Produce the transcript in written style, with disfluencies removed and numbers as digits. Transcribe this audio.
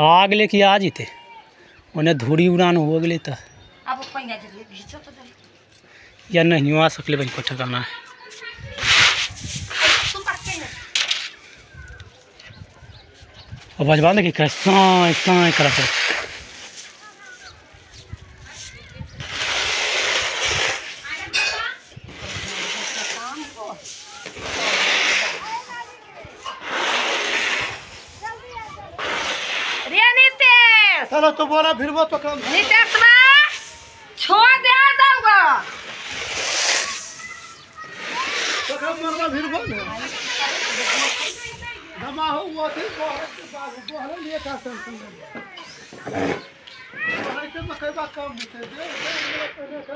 आग लेके आ जीते उन्हें धूरी उड़ान हो गए तो या नहीं आ सकले भाई को ठिकाना है। आवाज बांध के कैसा ऐसा करा कर चलो तो बोला फिर वो तो काम नितेश बा छोड़ दे दूंगा तो काम मरना फिर बोल जमा हो वो थी वो हले लिए का टेंशन नहीं तो कई बात काम होते दे